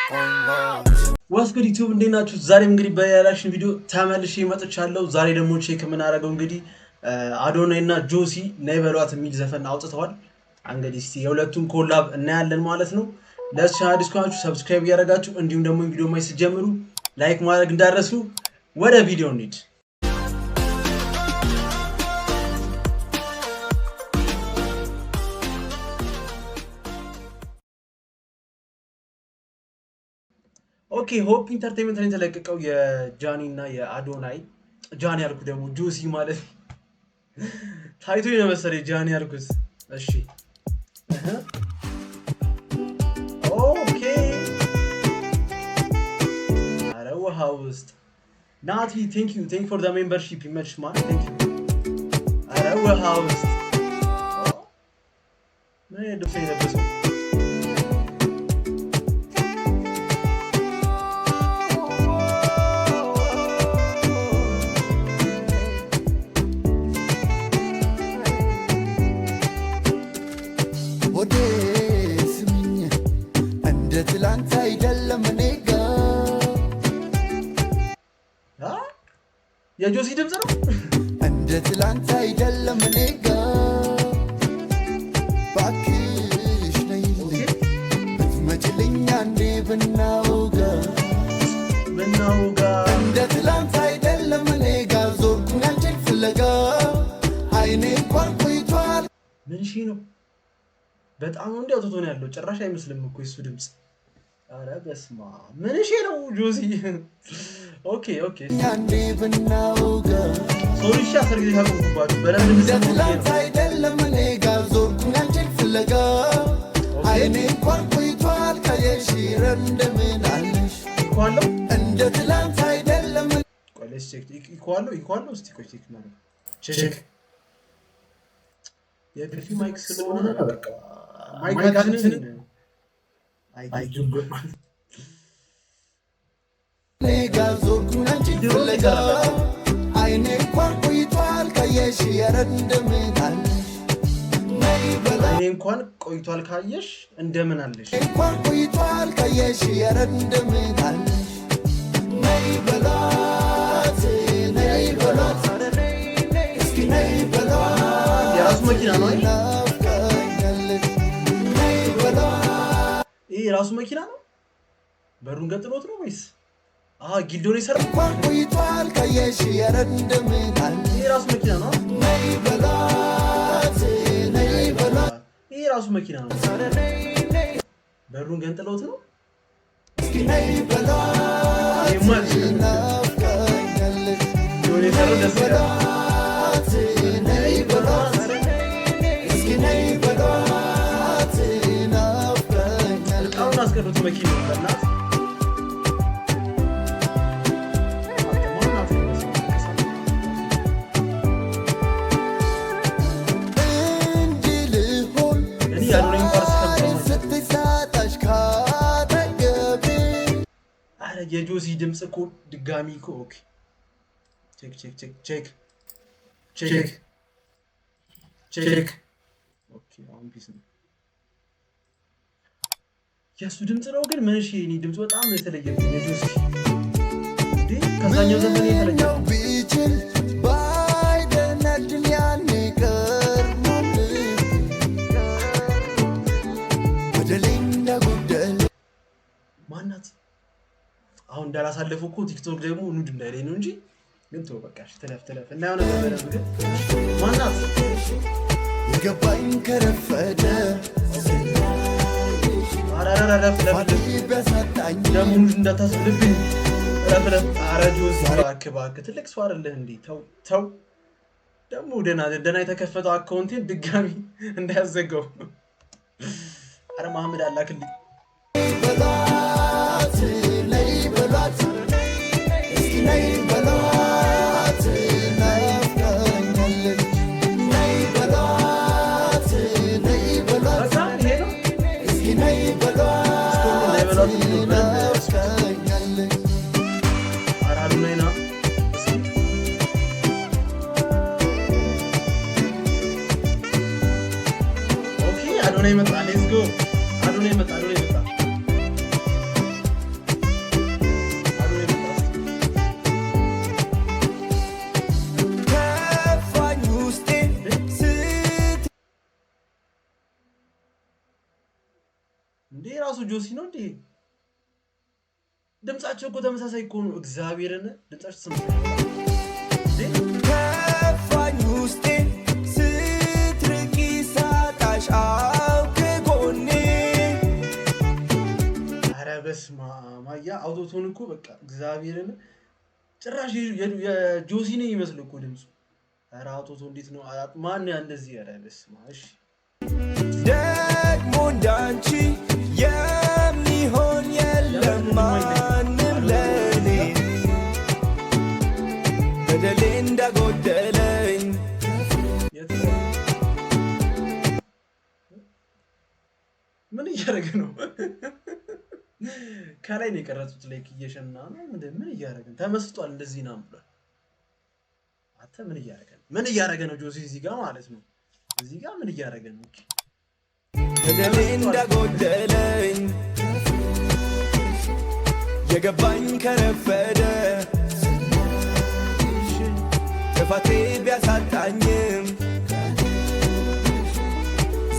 ወስኩድ ዩቲዩብ እንዴት ናችሁ? ዛሬም እንግዲህ በሪአክሽን ቪዲዮ ተመልሼ መጥቻለሁ። ዛሬ ደግሞ ቼክ የምናደርገው እንግዲህ አዶናይ እና ጆሲ ነይ በሏት የሚል ዘፈን አውጥተዋል። እንግዲህ እስቲ የሁለቱን ኮላብ እናያለን ማለት ነው። ለቻናል አዲስ ከሆናችሁ ሰብስክራይብ እያደረጋችሁ እንዲሁም ደግሞ ቪዲዮ ማየት ስትጀምሩ ላይክ ማድረግ እንዳትረሱ። ወደ ቪዲዮ እንሂድ። ኦኬ ሆፕ ኢንተርቴይንመንት ላይ የተለቀቀው የጃኒ እና የአዶናይ ጃኒ ያልኩት ደግሞ ጆሲ ማለት ታይቶ የመሰለኝ ጃኒ ያልኩት። እሺ ኦኬ አረው ሃውስ ናቲ ቴንክ ዩ ፎር ዘ ሜምበርሺፕ ይመችሽ ማለት ቴንክ ዩ አረው ሃውስ ምን ደስ ይለበሰው የጆሲ ድምጽ ነው እንደ ትላንት አይደለም እኔ ጋር ባክሽ ነይ ብትመጪልኝ አንዴ ብናውጋ እንደ ትላንት አይደለም እኔ ጋር ዞርኩኝ አንቺን ፍለጋ አይኔ እንኳን ቆይቷል። ምን ሺ ነው በጣም እንዴ አውጥቶ ነው ያለው። ጭራሽ አይመስልም እኮ እሱ ድምጽ። አረ በስማ ምን ሺ ነው ጆሲ ኦኬ ያንዴ ብናውጋ ሶሪሻ ሰርግዴ ታቆምኩባችሁ በለምን እንደትላንት አይደለም እኔ ጋር ዞርኩኝ አንቺን ፍለጋ አይኔ እንኳን ቆይቷል ከየሺረ እንደምን አለሽ ይኳለው እንደ ትላንት አይደለም ቆይለሽ ቼክ ይኳለው እስቲ ቆይ ቼክ ማለት ቼክ የፒሲ ማይክ ስለሆነ በቃ ማይካችንን አይጁም ኔጋ ዞርኩኝ አንቺን ፍለጋ አይኔ እንኳን ቆይቷል ካየሽ ኧረ እንደምን አለሽ አይኔ እንኳን ቆይቷል ካየሽ እንደምን አለሽ እንኳን ቆይቷል ካየሽ ኧረ እንደምን አለሽ ነይ በሏት እስኪ ነይ በሏት የራሱ መኪና ነው ይሄ የራሱ መኪና ነው። በሩን ገጥሎት ነው ወይስ ጊልዶን ይሰራል? እንኳን ቆይቷል ካየሽ ኧረ እንደምን አለሽ ይሄ ራሱ መኪና ነው። ነይ በሏት ይሄ ራሱ መኪና ነው። በሩን ገንጥሎት ነው። እስኪ ነይ በሏት ናፍቀኛለሽ ጊልዶን ይሰራል ደስ ይላል። ነይ በሏት እስኪ ነይ በሏት ናፍቀኛለሽ አሁን አስቀሩት መኪና በእናትህ የጆሲ ድምጽ እኮ ድጋሚ እኮ ኦኬ ቼክ ኦኬ አሁን ፒስ ነው የሱ ድምጽ ነው። ግን ምን እሺ እኔ ድምጽ በጣም የተለየ ነው የጆሲ እንዴ ከዛኛው ዘመን የተለየ ነው ቢችል ባይደነድን ያኔ ቀርሞል ወደሌንዳ ጉደል ማናት አሁን እንዳላሳለፈው እኮ ቲክቶክ ደግሞ ኑድ እንዳይለኝ ነው እንጂ ግን ተው በቃሽ ተለፍ እና የሆነ ነገር ግን ማናት የገባኝ ከረፈደ አራራራፍ ደግሞ ኑድ እንዳታስብልብኝ ረፍረፍ አራጆስ እባክህ ትልቅ ሰው አይደለህ እንዴ ተው ደግሞ ደና የተከፈተው አካውንቴን ድጋሚ እንዳያዘጋው አረ መሐመድ አላክልኝ ነይ በሏት ናፍቀኛለሽ ነይ በሏት እስኪ ነይ በሏት ናፍቀኛለሽ አራዱናይና ኦኬ አዶናይ መጣ ሌትስ ጎ አዶናይ መጣ እንዴ ራሱ ጆሲ ነው እንዴ? ድምጻቸው እኮ ተመሳሳይ እኮ ነው። እግዚአብሔርን ድምጻቸው ተመሳሳይ ከፋኝ ውስጤ ስትርቂ ሳጣሽ አውከጎኔ። ኧረ በስመ አብ አያ አውቶቶን እኮ በቃ እግዚአብሔርን ጭራሽ የጆሲ ነው ይመስል እኮ ድምጹ። ኧረ አውቶቶ እንዴት ነው ማን ያ እንደዚህ? ኧረ በስመ አብ እሺ ደግሞ እንዳንቺ የሚሆን የለም ማንም ለኔ በደሌ እንዳጎደለኝ። ምን እያደረገ ነው? ከላይ ነው የቀረጹት። ላይክ እየሸና ነው ምን እያደረገ ነው? ተመስጧል። እንደዚህ ነው ብሏል። አንተ ምን እያደረገ ነው? ምን እያደረገ ነው ጆሲ እዚህ ጋር ማለት ነው? እዚህ ጋር ምን እያደረገ ነው? በደሌ እንዳጎደለኝ የገባኝ ከረፈደ ጥፋቴ ቢያሳጣኝም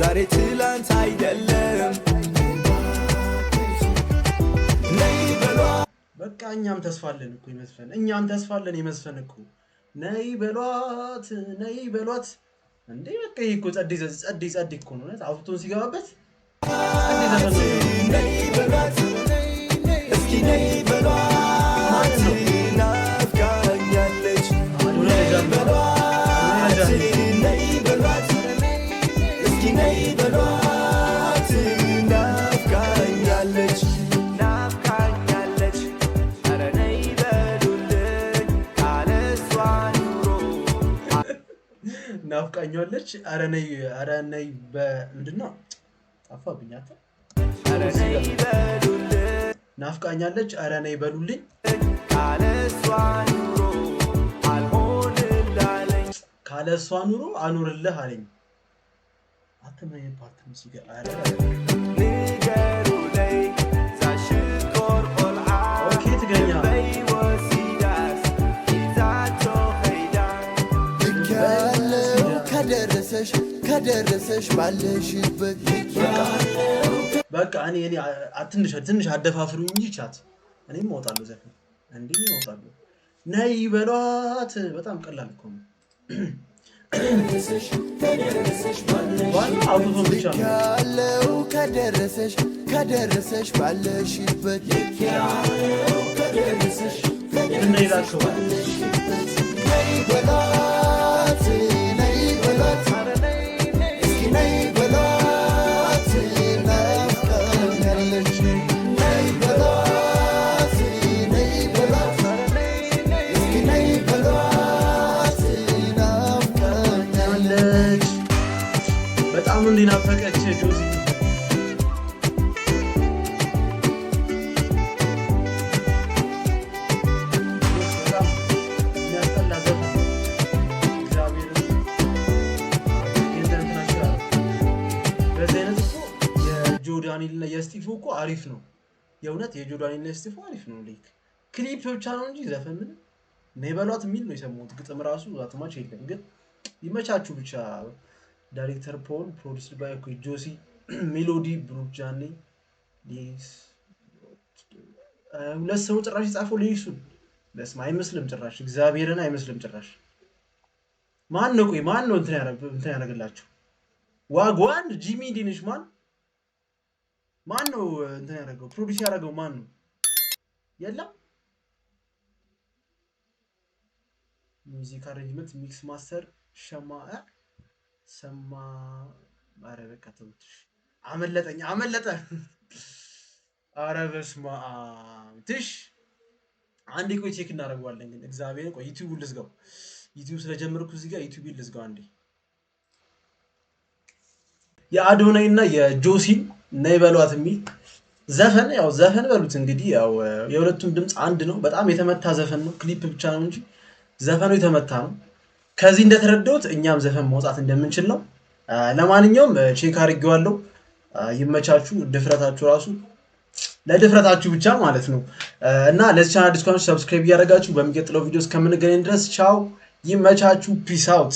ዛሬ ትላንት አይደለም። በቃ እኛም ተስፋለን እኮ ይመስፈን፣ እኛም ተስፋለን ይመስፈን እኮ። ነይ በሏት፣ ነይ በሏት እንዴ በቃ ይሄ እኮ ጸዴ እኮ ነው። አውቶን ሲገባበት ነይ በሏት እስኪ ነይ በሏት ናፍቃኛለች፣ ነይ በሏት ነይ በሏት እስኪ ነይ በሏት ናፍቃኛለች ናፍቃኛለች። ኧረ ነይ በሉልኝ ካለሷ ኑሮ ናፍቃኛለች። ኧረ ነይ በምንድን ነው ጠፋብኝ። አንተ ኧረ ነይ በሉልኝ ናፍቃኛለች። ኧረ ነይ በሉልኝ ካለሷ ኑሮ አልሆንልህ አለኝ፣ ካለሷ ኑሮ አኑርልህ አለኝ። አንተ ምን ፓርት ነው ሲጋ? ኧረ ንገሩ ላይ ዛሽኮር ቆልዓ ኦኬ ትገኛ በይወሲዳስ ይዛቶ ኸይዳ ልካለው ከደረሰሽ ባለሽበት በቃ እኔ ትንሽ አደፋፍሩኝ እንጂ ቻት እኔም እወጣለሁ። ዘፈን እንዴ እወጣለሁ። ነይ በሏት በጣም ቀላል እኮ ነው። ያለው ከደረሰሽ ባለሽበት ነይ በሏት ነይ በሏት እስኪ ነይ በሏት ናፍቃኛለች፣ ነይ በሏት ነይ በሏት እስኪ ነይ በሏት ናፍቃኛለች። በጣም እንዲናፈቀች ጆሲ ጆዳኒልና የስቲፎ እኮ አሪፍ ነው። የእውነት የጆዳኒልና የስቲፎ አሪፍ ነው። ላይክ ክሊፕ ብቻ ነው እንጂ ዘፈን ምን ነይ በሏት የሚል ነው የሰማሁት። ግጥም ራሱ አትማች የለም። ግን ይመቻችሁ ብቻ። ዳይሬክተር ፖል፣ ፕሮዲውስድ ባይ ጆሲ፣ ሜሎዲ ብሩክ ጃኒ፣ ሁለት ሰው ጭራሽ የጻፈው ሌሱን በስመ አይመስልም ጭራሽ እግዚአብሔርን አይመስልም ጭራሽ። ማን ነው ቆይ ማን ነው እንትን ያደረገላችሁ? ዋጓን ጂሚ ዲኒሽ ማን ነው እንትን ያደረገው? ፕሮዲውስ ያደረገው ማን ነው? የለም ሚውዚክ አሬንጅመንት ሚክስ ማስተር ሰማ ኧረ በቃ ተውት። አመለጠ። ኧረ በስመ አብ ትሽ አንዴ ቆይ ቼክ እናደርገዋለን። ግን እግዚአብሔር ቆይ ዩቲዩብ ልዝጋው። ዩቲዩብ ስለጀመርኩ እዚህ ጋር ዩቲዩብ ልዝጋው አንዴ። የአዶናይ እና የጆሲን ነይ በሏት የሚል ዘፈን ያው ዘፈን በሉት እንግዲህ ያው የሁለቱም ድምጽ አንድ ነው። በጣም የተመታ ዘፈን ነው። ክሊፕ ብቻ ነው እንጂ ዘፈኑ የተመታ ነው። ከዚህ እንደተረዳሁት እኛም ዘፈን ማውጣት እንደምንችል ነው። ለማንኛውም ቼክ አድርጌዋለሁ። ይመቻችሁ። ድፍረታችሁ ራሱ ለድፍረታችሁ ብቻ ማለት ነው። እና ለዚህ ቻናል ዲስኮንት ሰብስክራይብ እያደረጋችሁ በሚቀጥለው ቪዲዮ እስከምንገናኝ ድረስ ቻው፣ ይመቻችሁ፣ ፒስ አውት።